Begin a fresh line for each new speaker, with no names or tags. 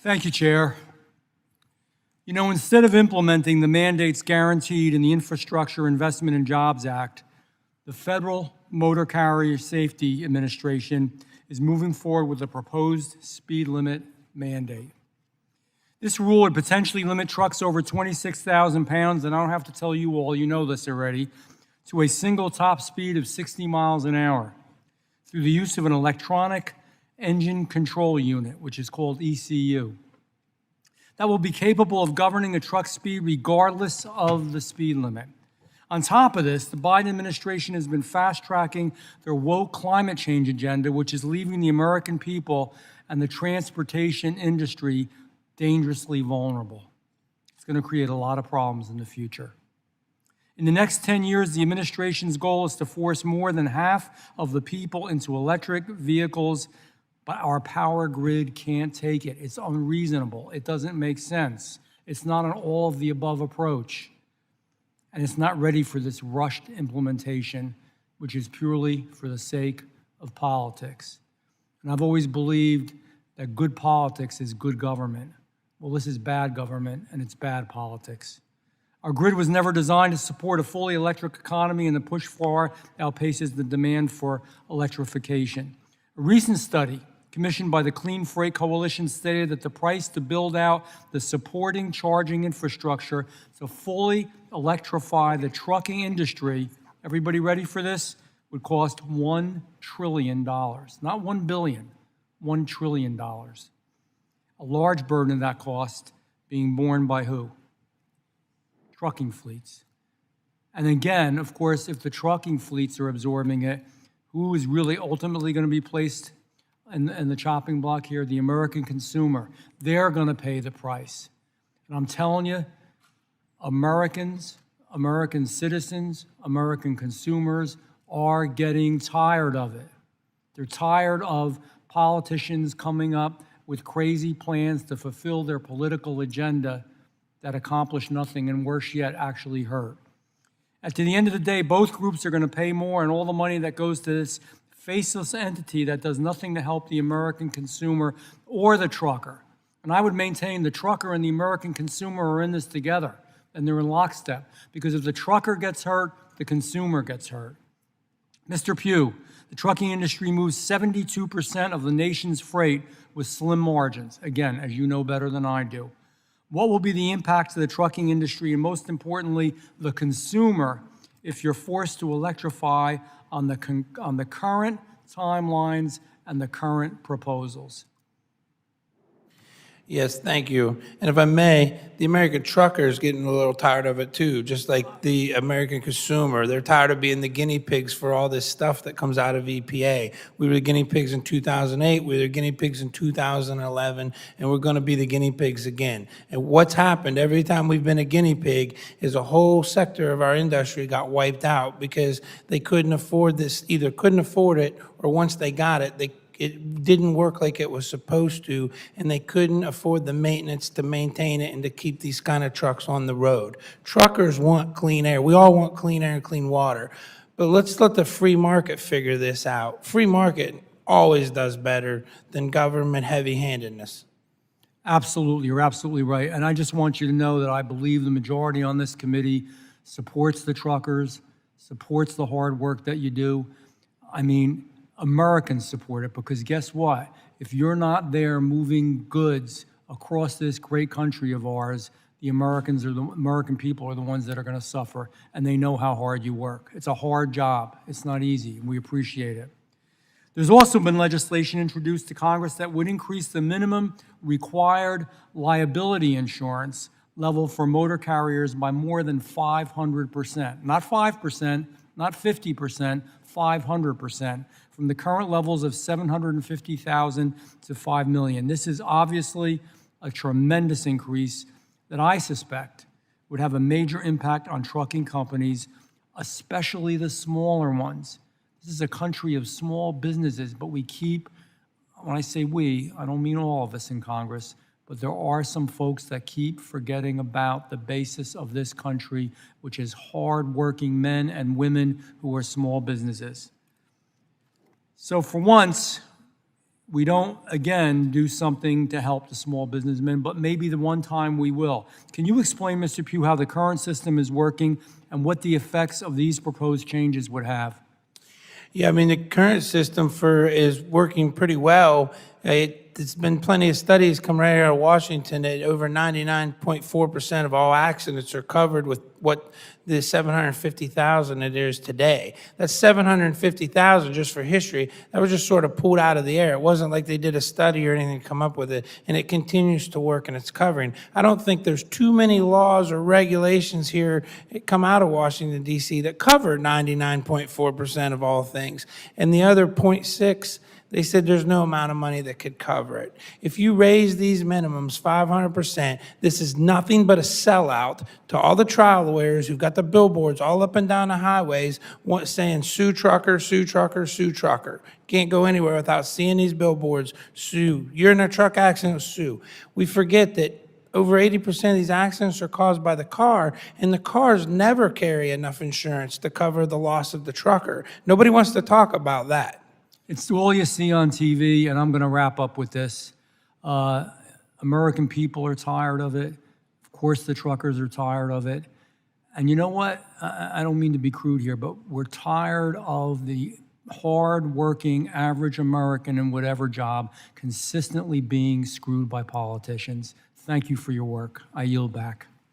Thank you, Chair. You know, instead of implementing the mandates guaranteed in the Infrastructure Investment and Jobs Act, the Federal Motor Carrier Safety Administration is moving forward with a proposed speed limit mandate. This rule would potentially limit trucks over 26,000 pounds, and I don't have to tell you all, you know this already, to a single top speed of 60 miles an hour through the use of an electronic engine control unit, which is called ECU, that will be capable of governing a truck's speed regardless of the speed limit. On top of this, the Biden administration has been fast-tracking their woke climate change agenda, which is leaving the American people and the transportation industry dangerously vulnerable. It's going to create a lot of problems in the future. In the next 10 years, the administration's goal is to force more than half of the people into electric vehicles, but our power grid can't take it. It's unreasonable. It doesn't make sense. It's not an all-of-the-above approach. And it's not ready for this rushed implementation, which is purely for the sake of politics. And I've always believed that good politics is good government. Well, this is bad government, and it's bad politics. Our grid was never designed to support a fully electric economy, and the push far outpaces the demand for electrification. A recent study commissioned by the Clean Freight Coalition stated that the price to build out the supporting charging infrastructure to fully electrify the trucking industry, everybody ready for this, would cost $1 trillion. Not $1 billion, $1 trillion. A large burden of that cost being borne by who? Trucking fleets. And again, of course, if the trucking fleets are absorbing it, who is really ultimately going to be placed in the chopping block here? The American consumer. They're going to pay the price. And I'm telling you, Americans, American citizens, American consumers are getting tired of it. They're tired of politicians coming up with crazy plans to fulfill their political agenda that accomplish nothing and, worse yet, actually hurt. At the end of the day, both groups are going to pay more, and all the money that goes to this faceless entity that does nothing to help the American consumer or the trucker. And I would maintain the trucker and the American consumer are in this together, and they're in lockstep, because if the trucker gets hurt, the consumer gets hurt. Mr. Pugh, the trucking industry moves 72% of the nation's freight with slim margins, again, as you know better than I do. What will be the impact to the trucking industry and, most importantly, the consumer if you're forced to electrify on the current timelines and the current proposals?
Yes, thank you. And if I may, the American trucker is getting a little tired of it too, just like the American consumer. They're tired of being the guinea pigs for all this stuff that comes out of EPA. We were the guinea pigs in 2008, we were the guinea pigs in 2011, and we're going to be the guinea pigs again. And what's happened every time we've been a guinea pig is a whole sector of our industry got wiped out because they couldn't afford this, either couldn't afford it, or once they got it, it didn't work like it was supposed to, and they couldn't afford the maintenance to maintain it and to keep these kind of trucks on the road. Truckers want clean air. We all want clean air and clean water. But let's let the free market figure this out. Free market always does better than government heavy-handedness.
Absolutely, you're absolutely right. And I just want you to know that I believe the majority on this committee supports the truckers, supports the hard work that you do. I mean, Americans support it, because guess what? If you're not there moving goods across this great country of ours, the American people are the ones that are going to suffer, and they know how hard you work. It's a hard job. It's not easy, and we appreciate it. There's also been legislation introduced to Congress that would increase the minimum required liability insurance level for motor carriers by more than 500%. Not 5%, not 50%, 500%. From the current levels of $750,000 to $5 million. This is obviously a tremendous increase that I suspect would have a major impact on trucking companies, especially the smaller ones. This is a country of small businesses, but we keep, when I say we, I don't mean all of us in Congress, but there are some folks that keep forgetting about the basis of this country, which is hard-working men and women who are small businesses. So for once, we don't, again, do something to help the small businessmen, but maybe the one time we will. Can you explain, Mr. Pugh, how the current system is working and what the effects of these proposed changes would have?
Yeah, I mean, the current system is working pretty well. There's been plenty of studies come right out of Washington that over 99.4% of all accidents are covered with what the 750,000 it is today. That's 750,000 just for history. That was just sort of pulled out of the air. It wasn't like they did a study or anything to come up with it, and it continues to work and it's covering. I don't think there's too many laws or regulations here that come out of Washington, D.C. that cover 99.4% of all things. And the other 0.6, they said there's no amount of money that could cover it. If you raise these minimums 500%, this is nothing but a sellout to all the trial lawyers who've got the billboards all up and down the highways saying, sue trucker, sue trucker, sue trucker. Can't go anywhere without seeing these billboards, sue. You're in a truck accident, sue. We forget that over 80% of these accidents are caused by the car, and the cars never carry enough insurance to cover the loss of the trucker. Nobody wants to talk about that.
It's all you see on TV, and I'm going to wrap up with this. American people are tired of it. Of course, the truckers are tired of it. And you know what? I don't mean to be crude here, but we're tired of the hard-working average American in whatever job consistently being screwed by politicians. Thank you for your work. I yield back.